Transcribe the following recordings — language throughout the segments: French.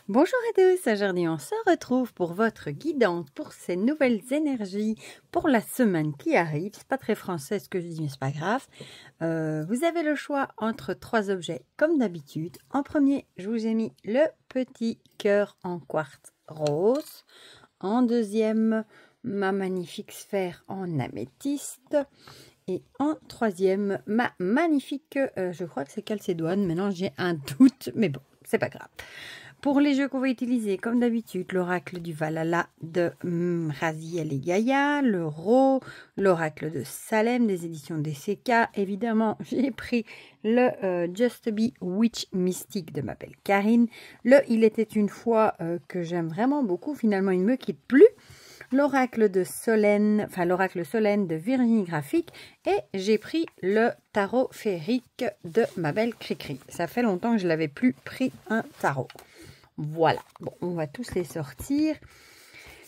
Bonjour à tous, aujourd'hui on se retrouve pour votre guidance pour ces nouvelles énergies pour la semaine qui arrive. C'est pas très français ce que je dis, mais c'est pas grave. Vous avez le choix entre trois objets comme d'habitude. En premier, je vous ai mis le petit cœur en quartz rose. En deuxième, ma magnifique sphère en améthyste. Et en troisième, ma magnifique, je crois que c'est calcédoine. Maintenant j'ai un doute, mais bon, c'est pas grave. Pour les jeux qu'on va utiliser, comme d'habitude, l'oracle du Valhalla de Raziel et Gaïa, le Ro, l'oracle de Salem des éditions DCK. Évidemment, j'ai pris le Just Be Witch Mystique de ma belle Karine. Le Il était une fois que j'aime vraiment beaucoup, finalement il ne me quitte plus. L'oracle de Solène, enfin l'oracle Solène de Virginie Graphique. Et j'ai pris le tarot féerique de ma belle Cricri. Ça fait longtemps que je n'avais plus pris un tarot. Voilà, bon, on va tous les sortir.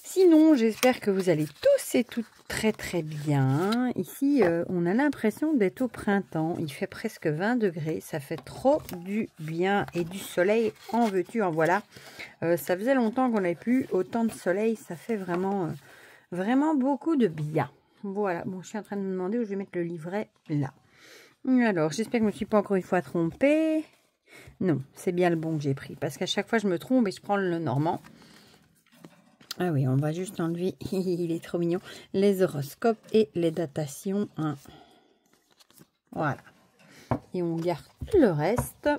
Sinon, j'espère que vous allez tous et toutes très très bien. Ici, on a l'impression d'être au printemps. Il fait presque 20 degrés. Ça fait trop du bien. Et du soleil, en veux-tu, en voilà. Ça faisait longtemps qu'on n'avait plus autant de soleil. Ça fait vraiment, vraiment beaucoup de bien. Voilà, bon, je suis en train de me demander où je vais mettre le livret là. Alors, j'espère que je ne me suis pas encore une fois trompée. Non, c'est bien le bon que j'ai pris. Parce qu'à chaque fois, je me trompe et je prends le normand. Ah oui, on va juste enlever, il est trop mignon, les horoscopes et les datations. Hein. Voilà. Et on garde le reste.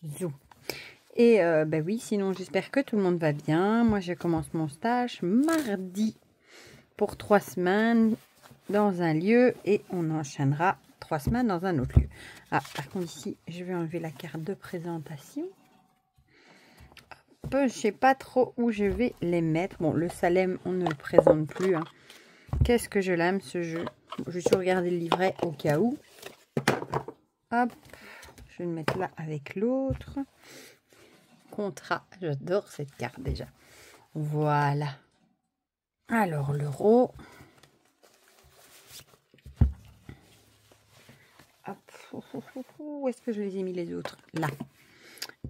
Zou. Et ben oui, sinon, j'espère que tout le monde va bien. Moi, je commence mon stage mardi pour 3 semaines dans un lieu et on enchaînera 3 semaines dans un autre lieu. Ah, par contre, ici, je vais enlever la carte de présentation. Je ne sais pas trop où je vais les mettre. Bon, le Salem, on ne le présente plus. Hein. Qu'est-ce que je l'aime, ce jeu. Je vais toujours regarder le livret au cas où. Hop, je vais le mettre là avec l'autre. Contrat, j'adore cette carte déjà. Voilà. Alors, l'euro. Où est-ce que je les ai mis les autres? Là.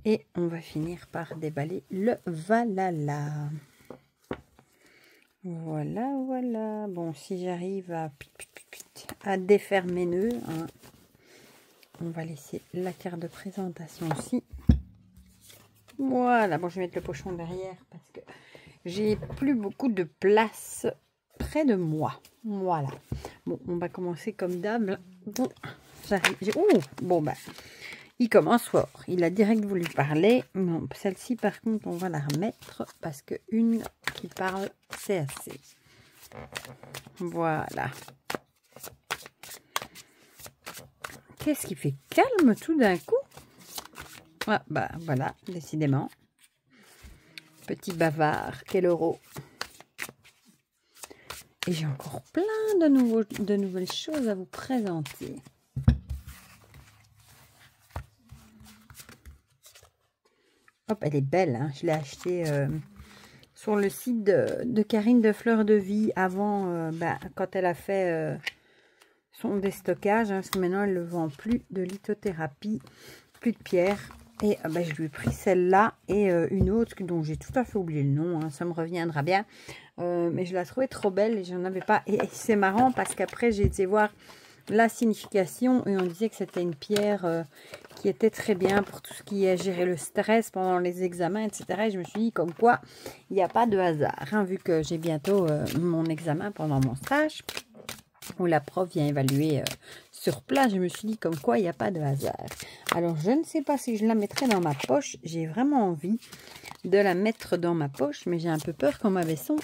Et on va finir par déballer le Valhalla. Voilà, voilà. Bon, si j'arrive à défaire mes nœuds, hein, on va laisser la carte de présentation aussi. Voilà. Bon, je vais mettre le pochon derrière parce que j'ai plus beaucoup de place près de moi. Voilà. Bon, on va commencer comme d'hab. Bon, j'arrive. Bon, bah. Il commence fort. Il a direct voulu parler. Bon, celle-ci, par contre, on va la remettre parce que une qui parle, c'est assez. Voilà. Qu'est-ce qui fait calme tout d'un coup? Ah, bah voilà, décidément. Petit bavard, quel euro. Et j'ai encore plein de nouvelles choses à vous présenter. Hop, elle est belle, hein. Je l'ai achetée sur le site de Karine de Fleur de Vie avant, quand elle a fait son déstockage, hein, parce que maintenant elle ne vend plus de lithothérapie, plus de pierre. Et je lui ai pris celle-là et une autre dont j'ai tout à fait oublié le nom, hein, ça me reviendra bien. Mais je la trouvais trop belle et j'en avais pas. Et c'est marrant parce qu'après j'ai été voir la signification et on disait que c'était une pierre qui était très bien pour tout ce qui est gérer le stress pendant les examens, etc. Et je me suis dit comme quoi il n'y a pas de hasard, hein, vu que j'ai bientôt mon examen pendant mon stage où la prof vient évaluer sur place. Je me suis dit comme quoi il n'y a pas de hasard. Alors je ne sais pas si je la mettrai dans ma poche. J'ai vraiment envie de la mettre dans ma poche, mais j'ai un peu peur qu'en m'abaissant,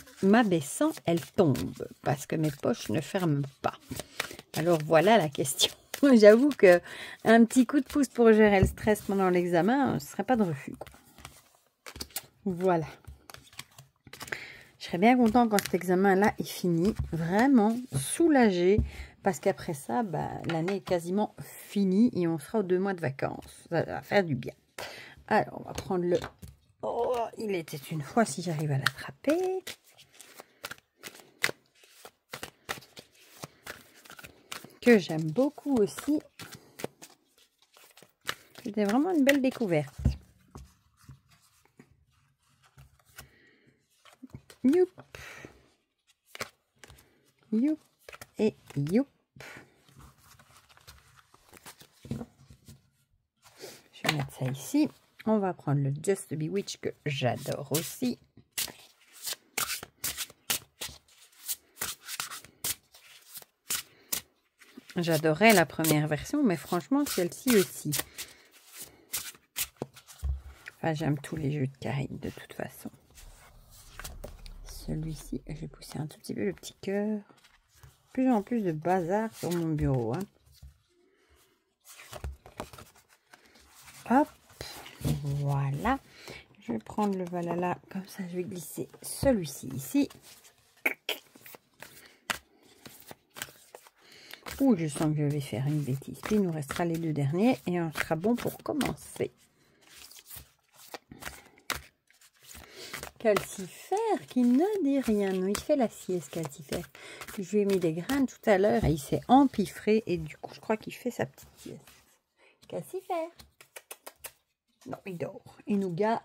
elle tombe parce que mes poches ne ferment pas. Alors voilà la question. J'avoue que un petit coup de pouce pour gérer le stress pendant l'examen, ce ne serait pas de refus, quoi. Voilà. Je serais bien content quand cet examen-là est fini. Vraiment soulagée. Parce qu'après ça, l'année est quasiment finie et on sera aux 2 mois de vacances. Ça va faire du bien. Alors, on va prendre le... Oh, il était une fois si j'arrive à l'attraper. Que j'aime beaucoup aussi. C'était vraiment une belle découverte. Youp. Youp. Et youp. Je vais mettre ça ici. On va prendre le Just Bewitch que j'adore aussi. J'adorais la première version, mais franchement, celle-ci aussi. Enfin, j'aime tous les jeux de cartes de toute façon. Celui-ci, je vais pousser un tout petit peu le petit cœur. Plus en plus de bazar sur mon bureau. Hein. Hop, voilà. Je vais prendre le Valhalla, comme ça je vais glisser celui-ci ici. Ouh, je sens que je vais faire une bêtise. Puis il nous restera les deux derniers et on sera bon pour commencer. Calcifère qui ne dit rien. Non, il fait la sieste, Calcifère. Je lui ai mis des graines tout à l'heure et il s'est empiffré et du coup, je crois qu'il fait sa petite sieste. Calcifère. Non, il dort. Et Nougat,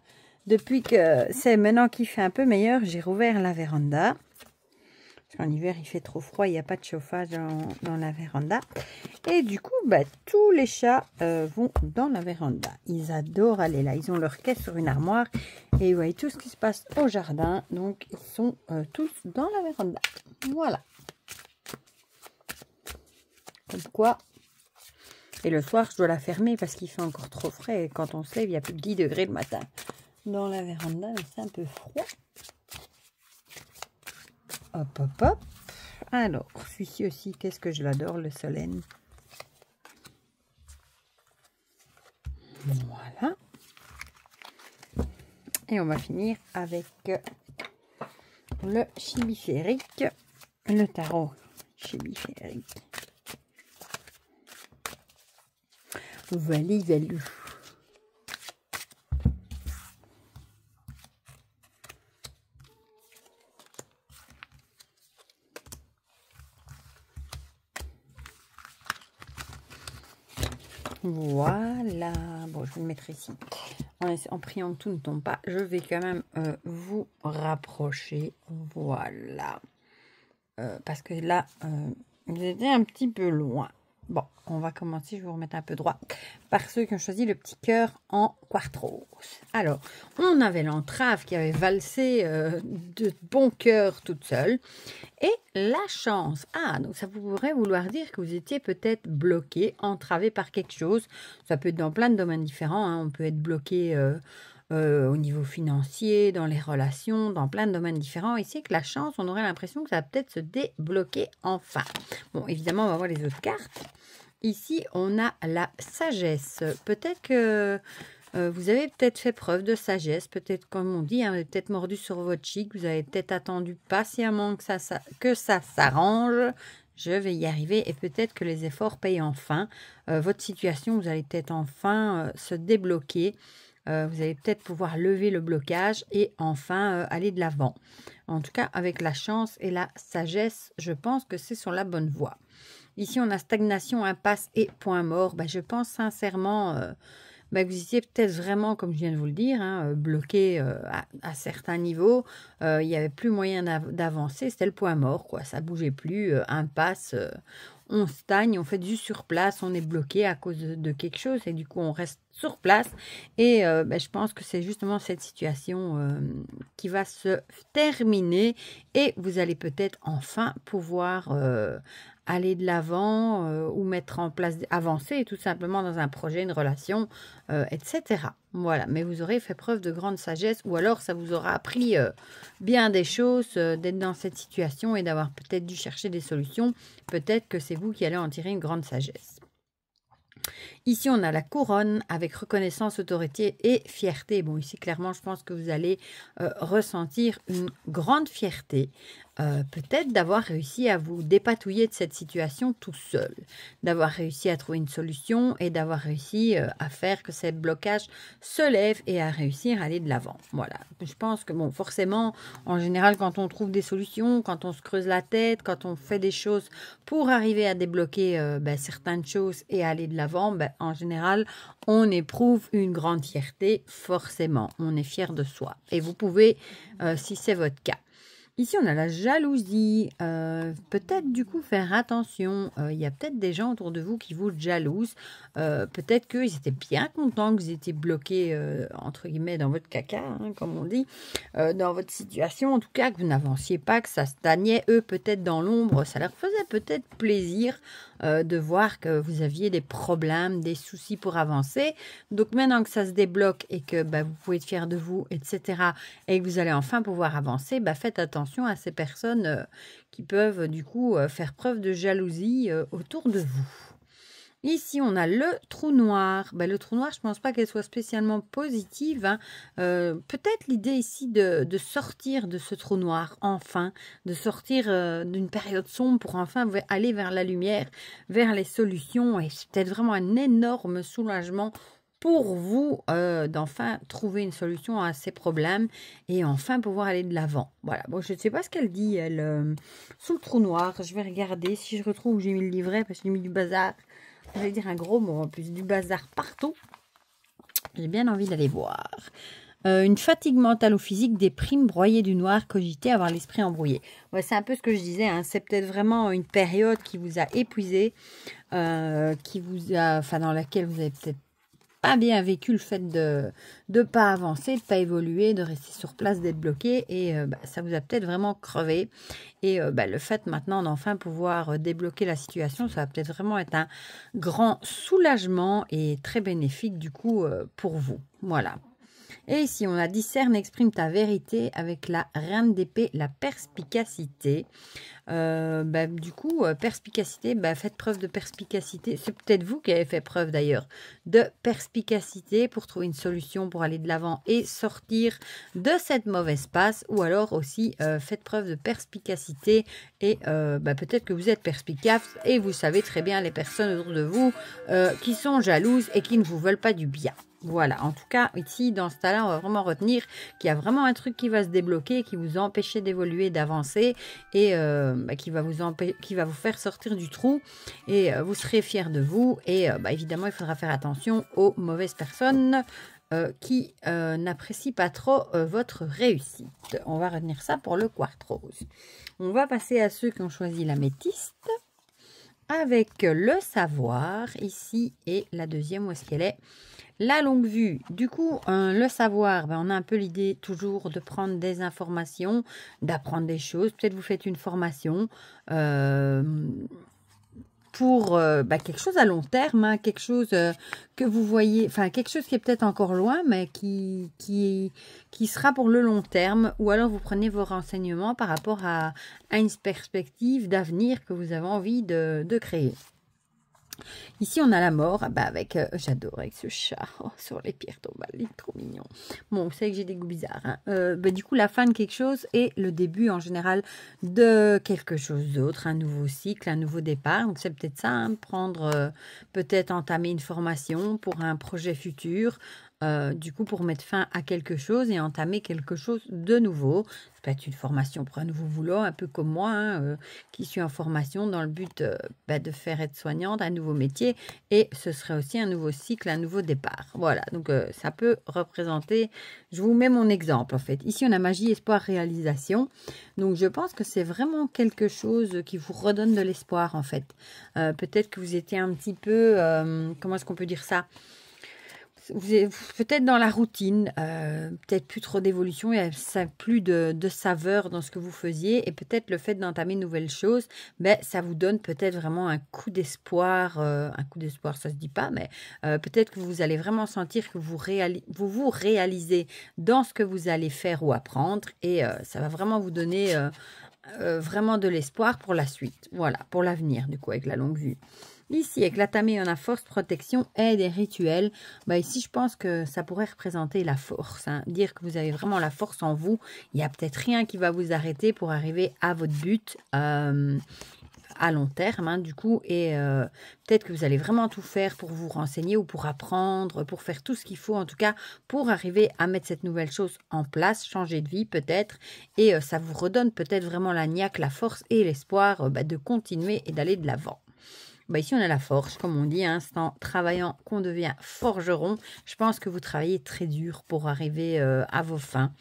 depuis que c'est maintenant qu'il fait un peu meilleur, j'ai rouvert la véranda. Parce qu'en hiver, il fait trop froid, il n'y a pas de chauffage dans la véranda. Et du coup, bah, tous les chats vont dans la véranda. Ils adorent aller là. Ils ont leur caisse sur une armoire. Et vous voyez tout ce qui se passe au jardin. Donc, ils sont tous dans la véranda. Voilà. Comme quoi. Et le soir, je dois la fermer parce qu'il fait encore trop frais. Et quand on se lève, il y a plus de 10 degrés le matin. Dans la véranda, c'est un peu froid. Hop, hop, hop. Alors, celui-ci aussi, qu'est-ce que je l'adore, le Solène. Voilà. Et on va finir avec le chibiférique. Le tarot chibiférique. Vali, valou. Voilà, bon, je vais le mettre ici. En priant que tout ne tombe pas, je vais quand même vous rapprocher. Voilà. Parce que là, vous étiez un petit peu loin. Bon, on va commencer, je vais vous remettre un peu droit. Par ceux qui ont choisi le petit cœur en quartros. Alors, on avait l'entrave qui avait valsé de bon cœur toute seule. Et la chance. Ah, donc ça pourrait vouloir dire que vous étiez peut-être bloqué, entravé par quelque chose. Ça peut être dans plein de domaines différents. Hein. On peut être bloqué au niveau financier, dans les relations, dans plein de domaines différents. Ici, avec la chance, on aurait l'impression que ça va peut-être se débloquer enfin. Bon, évidemment, on va voir les autres cartes. Ici, on a la sagesse. Peut-être que vous avez peut-être fait preuve de sagesse. Peut-être, comme on dit, hein, vous avez peut-être mordu sur votre chic. Vous avez peut-être attendu patiemment que ça s'arrange. Je vais y arriver. Et peut-être que les efforts payent enfin. Votre situation, vous allez peut-être enfin se débloquer. Vous allez peut-être pouvoir lever le blocage et enfin aller de l'avant. En tout cas, avec la chance et la sagesse, je pense que c'est sur la bonne voie. Ici, on a stagnation, impasse et point mort. Ben, je pense sincèrement que vous étiez peut-être vraiment, comme je viens de vous le dire, hein, bloqué à certains niveaux. Il n'y avait plus moyen d'avancer. C'était le point mort, quoi. Ça ne bougeait plus. Impasse, on stagne, on fait juste sur place. On est bloqué à cause de quelque chose et du coup, on reste sur place. Et je pense que c'est justement cette situation qui va se terminer et vous allez peut-être enfin pouvoir aller de l'avant ou mettre en place, avancer tout simplement dans un projet, une relation, etc. Voilà, mais vous aurez fait preuve de grande sagesse ou alors ça vous aura appris bien des choses d'être dans cette situation et d'avoir peut-être dû chercher des solutions. Peut-être que c'est vous qui allez en tirer une grande sagesse. Ici, on a la couronne avec reconnaissance, autorité et fierté. Bon, ici, clairement, je pense que vous allez ressentir une grande fierté. Peut-être d'avoir réussi à vous dépatouiller de cette situation tout seul. D'avoir réussi à trouver une solution et d'avoir réussi à faire que ces blocages se lèvent et à réussir à aller de l'avant. Voilà. Je pense que, bon, forcément, en général, quand on trouve des solutions, quand on se creuse la tête, quand on fait des choses pour arriver à débloquer certaines choses et aller de l'avant, en général, on éprouve une grande fierté, forcément. On est fier de soi. Et vous pouvez, si c'est votre cas. Ici, on a la jalousie. Peut-être du coup faire attention. Il y a peut-être des gens autour de vous qui vous jalousent. Peut-être qu'ils étaient bien contents que vous étiez bloqué, entre guillemets, dans votre caca, hein, comme on dit, dans votre situation. En tout cas, que vous n'avanciez pas, que ça stagnait. Eux, peut-être dans l'ombre. Ça leur faisait peut-être plaisir de voir que vous aviez des problèmes, des soucis pour avancer. Donc maintenant que ça se débloque et que vous pouvez être fier de vous, etc., et que vous allez enfin pouvoir avancer, faites attention à ces personnes qui peuvent du coup faire preuve de jalousie autour de vous. Ici, on a le trou noir. Le trou noir, je ne pense pas qu'elle soit spécialement positive, hein. Peut-être l'idée ici de sortir de ce trou noir, enfin, de sortir d'une période sombre pour enfin aller vers la lumière, vers les solutions. Et c'est peut-être vraiment un énorme soulagement pour vous d'enfin trouver une solution à ces problèmes et enfin pouvoir aller de l'avant. Voilà, bon, je ne sais pas ce qu'elle dit, elle, sous le trou noir. Je vais regarder si je retrouve où j'ai mis le livret, parce que j'ai mis du bazar. Je vais dire un gros mot en plus, du bazar partout. J'ai bien envie d'aller voir. Une fatigue mentale ou physique, des primes, broyées du noir, cogiter, avoir l'esprit embrouillé. Ouais, c'est un peu ce que je disais, hein. C'est peut-être vraiment une période qui vous a épuisé, dans laquelle vous avez peut-être pas bien vécu le fait de ne pas avancer, de ne pas évoluer, de rester sur place, d'être bloqué. Et ça vous a peut-être vraiment crevé. Et le fait maintenant d'enfin pouvoir débloquer la situation, ça va peut-être vraiment être un grand soulagement et très bénéfique du coup pour vous. Voilà. Et ici, on a discerne, exprime ta vérité avec la reine d'épée, la perspicacité. Du coup, perspicacité, faites preuve de perspicacité. C'est peut-être vous qui avez fait preuve d'ailleurs de perspicacité pour trouver une solution pour aller de l'avant et sortir de cette mauvaise passe. Ou alors aussi, faites preuve de perspicacité et peut-être que vous êtes perspicace et vous savez très bien les personnes autour de vous qui sont jalouses et qui ne vous veulent pas du bien. Voilà, en tout cas, ici, dans ce cas-là, on va vraiment retenir qu'il y a vraiment un truc qui va se débloquer, qui vous empêcher d'évoluer, d'avancer et qui va vous faire sortir du trou et vous serez fiers de vous. Et évidemment, il faudra faire attention aux mauvaises personnes qui n'apprécient pas trop votre réussite. On va retenir ça pour le quartz-rose. On va passer à ceux qui ont choisi l'améthyste avec le savoir ici et la deuxième, où est-ce qu'elle est? La longue vue, du coup, le savoir, on a un peu l'idée toujours de prendre des informations, d'apprendre des choses. Peut-être vous faites une formation pour quelque chose à long terme, hein, quelque chose que vous voyez, enfin quelque chose qui est peut-être encore loin, mais qui sera pour le long terme. Ou alors vous prenez vos renseignements par rapport à une perspective d'avenir que vous avez envie de créer. Ici, on a la mort, j'adore avec ce chat sur les pierres tombales, il est trop mignon. Bon, vous savez que j'ai des goûts bizarres, hein. Du coup, la fin de quelque chose et le début en général de quelque chose d'autre, un nouveau cycle, un nouveau départ. Donc, c'est peut-être ça, hein, peut-être entamer une formation pour un projet futur. Du coup, pour mettre fin à quelque chose et entamer quelque chose de nouveau. Ça peut être une formation pour un nouveau boulot, un peu comme moi, hein, qui suis en formation dans le but de faire être soignante, un nouveau métier. Et ce serait aussi un nouveau cycle, un nouveau départ. Voilà, donc ça peut représenter... Je vous mets mon exemple, en fait. Ici, on a magie, espoir, réalisation. Donc, je pense que c'est vraiment quelque chose qui vous redonne de l'espoir, en fait. Peut-être que vous étiez un petit peu... comment est-ce qu'on peut dire ça ? Vous êtes peut-être dans la routine, peut-être plus trop d'évolution, il y a plus de saveur dans ce que vous faisiez et peut-être le fait d'entamer de nouvelles choses, ça vous donne peut-être vraiment un coup d'espoir, ça se dit pas, mais peut-être que vous allez vraiment sentir que vous vous réalisez dans ce que vous allez faire ou apprendre et ça va vraiment vous donner vraiment de l'espoir pour la suite, voilà, pour l'avenir du coup avec la longue vue. Ici, avec la tamée, on a force, protection, aide et rituel. Ici, je pense que ça pourrait représenter la force, hein. Dire que vous avez vraiment la force en vous. Il n'y a peut-être rien qui va vous arrêter pour arriver à votre but à long terme, hein, du coup. Et peut-être que vous allez vraiment tout faire pour vous renseigner ou pour apprendre, pour faire tout ce qu'il faut, en tout cas, pour arriver à mettre cette nouvelle chose en place, changer de vie peut-être. Et ça vous redonne peut-être vraiment la niaque, la force et l'espoir de continuer et d'aller de l'avant. Ici, on a la forge, comme on dit, hein, c'est en travaillant qu'on devient forgeron. Je pense que vous travaillez très dur pour arriver à vos fins.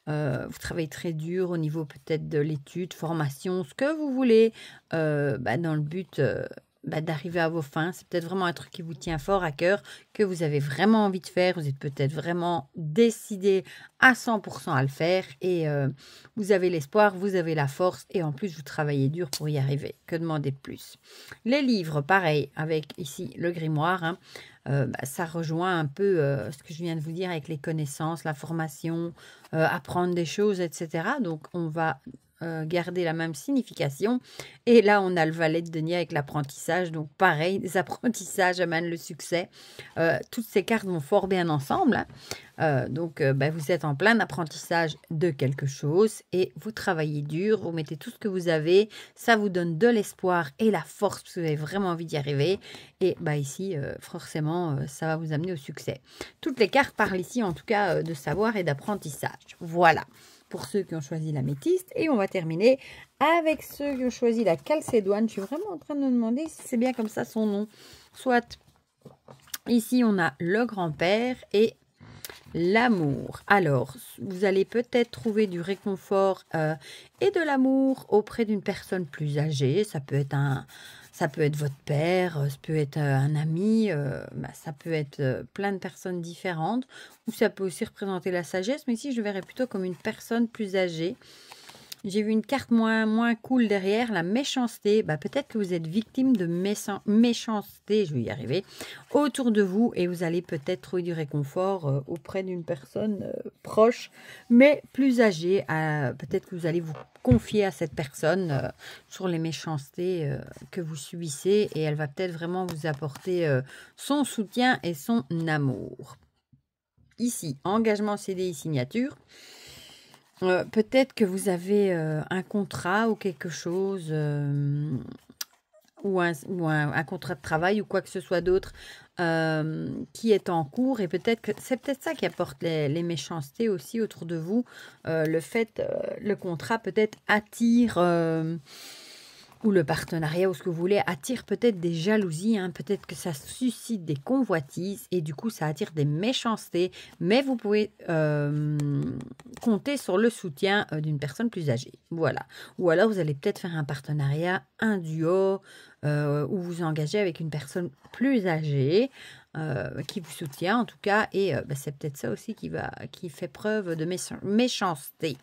Vous travaillez très dur au niveau peut-être de l'étude, formation, ce que vous voulez, dans le but d'arriver à vos fins. C'est peut-être vraiment un truc qui vous tient fort à cœur, que vous avez vraiment envie de faire. Vous êtes peut-être vraiment décidé à 100% à le faire et vous avez l'espoir, vous avez la force et en plus vous travaillez dur pour y arriver. Que demander de plus? Les livres, pareil, avec ici le grimoire, hein. Ça rejoint un peu ce que je viens de vous dire avec les connaissances, la formation, apprendre des choses, etc. Donc, on va garder la même signification. Et là, on a le valet de denier avec l'apprentissage. Donc, pareil, les apprentissages amènent le succès. Toutes ces cartes vont fort bien ensemble, hein. Vous êtes en plein apprentissage de quelque chose et vous travaillez dur, vous mettez tout ce que vous avez, ça vous donne de l'espoir et la force parce que vous avez vraiment envie d'y arriver. Et ici, forcément, ça va vous amener au succès. Toutes les cartes parlent ici, en tout cas, de savoir et d'apprentissage. Voilà, pour ceux qui ont choisi l'améthyste. Et on va terminer avec ceux qui ont choisi la calcédoine. Je suis vraiment en train de me demander si c'est bien comme ça son nom. Soit, ici, on a le grand-père et l'amour. Alors, vous allez peut-être trouver du réconfort et de l'amour auprès d'une personne plus âgée. Ça peut être votre père, ça peut être un ami, ça peut être plein de personnes différentes. Ou ça peut aussi représenter la sagesse, mais ici je verrais plutôt comme une personne plus âgée. J'ai vu une carte moins cool derrière, la méchanceté. Peut-être que vous êtes victime de méchanceté, je vais y arriver, autour de vous et vous allez peut-être trouver du réconfort auprès d'une personne proche, mais plus âgée. Peut-être que vous allez vous confier à cette personne sur les méchancetés que vous subissez et elle va peut-être vraiment vous apporter son soutien et son amour. Ici, engagement, CDI, signature. Peut-être que vous avez un contrat ou quelque chose, ou un contrat de travail ou quoi que ce soit d'autre qui est en cours. Et peut-être que c'est peut-être ça qui apporte les méchancetés aussi autour de vous. Le contrat peut-être attire... ou le partenariat ou ce que vous voulez attire peut-être des jalousies, hein. Peut-être que ça suscite des convoitises et du coup ça attire des méchancetés, mais vous pouvez compter sur le soutien d'une personne plus âgée. Voilà. Ou alors vous allez peut-être faire un partenariat, un duo, où vous engagez avec une personne plus âgée, qui vous soutient en tout cas, et c'est peut-être ça aussi qui fait preuve de méchanceté.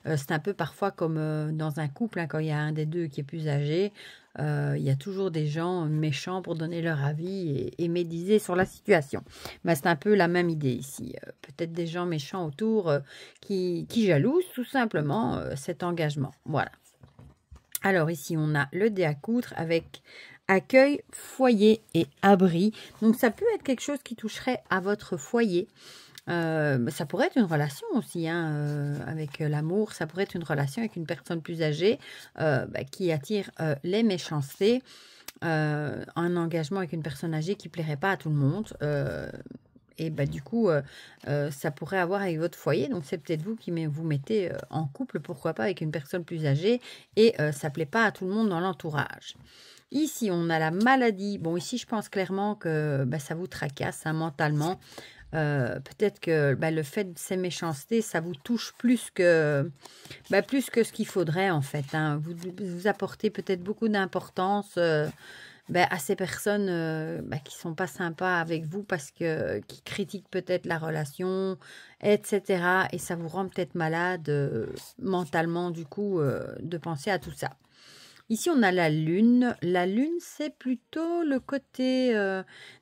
C'est un peu parfois comme dans un couple, hein, quand il y a un des deux qui est plus âgé, il y a toujours des gens méchants pour donner leur avis et médiser sur la situation. C'est un peu la même idée ici. Peut-être des gens méchants autour qui jalousent tout simplement cet engagement. Voilà. Alors ici, on a le dé à coudre avec accueil, foyer et abri. Donc ça peut être quelque chose qui toucherait à votre foyer. Ça pourrait être une relation aussi, hein, avec l'amour. Ça pourrait être une relation avec une personne plus âgée qui attire les méchancetés. Un engagement avec une personne âgée qui ne plairait pas à tout le monde. Et du coup, ça pourrait avoir avec votre foyer. Donc, c'est peut-être vous qui vous mettez en couple, pourquoi pas, avec une personne plus âgée. Et ça ne plaît pas à tout le monde dans l'entourage. Ici, on a la maladie. Bon, ici, je pense clairement que ça vous tracasse, hein, mentalement. Peut-être que le fait de ces méchancetés, ça vous touche plus que ce qu'il faudrait, en fait, hein. Vous apportez peut-être beaucoup d'importance à ces personnes qui sont pas sympas avec vous parce que qui critiquent peut-être la relation, etc. Et ça vous rend peut-être malade mentalement, du coup, de penser à tout ça. Ici, on a la lune. La lune, c'est plutôt le côté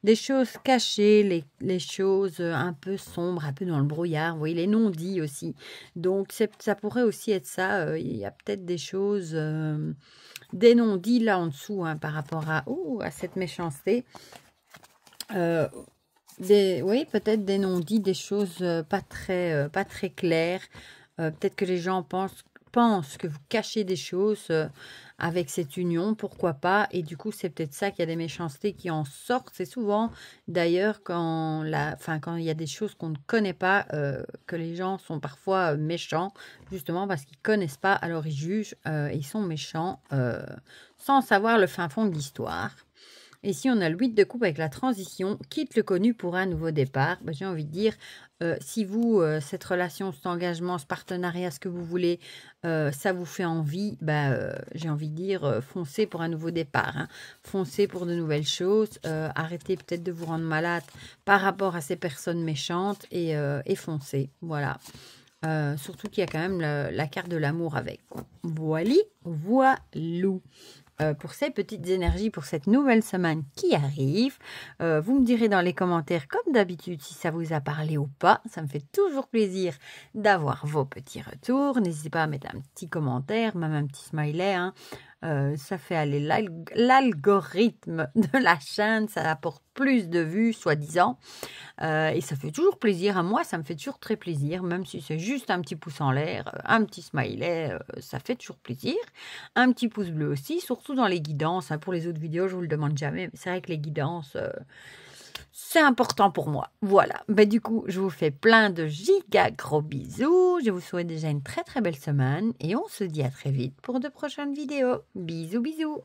des choses cachées, les choses un peu sombres, un peu dans le brouillard. Vous voyez, les non-dits aussi. Donc, ça pourrait aussi être ça. Il y a peut-être des choses, des non-dits là en dessous, hein, par rapport à cette méchanceté. Oui, peut-être des non-dits, des choses pas très claires. Peut-être que les gens pensent que vous cachez des choses avec cette union, pourquoi pas, et du coup c'est peut-être ça qu'il y a des méchancetés qui en sortent. C'est souvent d'ailleurs quand il y a des choses qu'on ne connaît pas, que les gens sont parfois méchants, justement parce qu'ils connaissent pas, alors ils jugent, ils sont méchants sans savoir le fin fond de l'histoire. Ici, on a le 8 de coupe avec la transition. Quitte le connu pour un nouveau départ. Ben, j'ai envie de dire, si vous, cette relation, cet engagement, ce partenariat, ce que vous voulez, ça vous fait envie, j'ai envie de dire, foncez pour un nouveau départ. Hein. Foncez pour de nouvelles choses. Arrêtez peut-être de vous rendre malade par rapport à ces personnes méchantes et foncez. Voilà. Surtout qu'il y a quand même la carte de l'amour avec. Voilà, voilou. Pour ces petites énergies, pour cette nouvelle semaine qui arrive. Vous me direz dans les commentaires, comme d'habitude, si ça vous a parlé ou pas. Ça me fait toujours plaisir d'avoir vos petits retours. N'hésitez pas à mettre un petit commentaire, même un petit smiley. Hein. Ça fait aller l'algorithme de la chaîne, ça apporte plus de vues, soi-disant. Et ça fait toujours plaisir. À moi, ça me fait toujours très plaisir, même si c'est juste un petit pouce en l'air, un petit smiley, ça fait toujours plaisir. Un petit pouce bleu aussi, surtout dans les guidances. Hein. Pour les autres vidéos, je vous le demande jamais, mais c'est vrai que les guidances, c'est important pour moi. Voilà. Du coup, je vous fais plein de giga gros bisous. Je vous souhaite déjà une très très belle semaine et on se dit à très vite pour de prochaines vidéos. Bisous, bisous.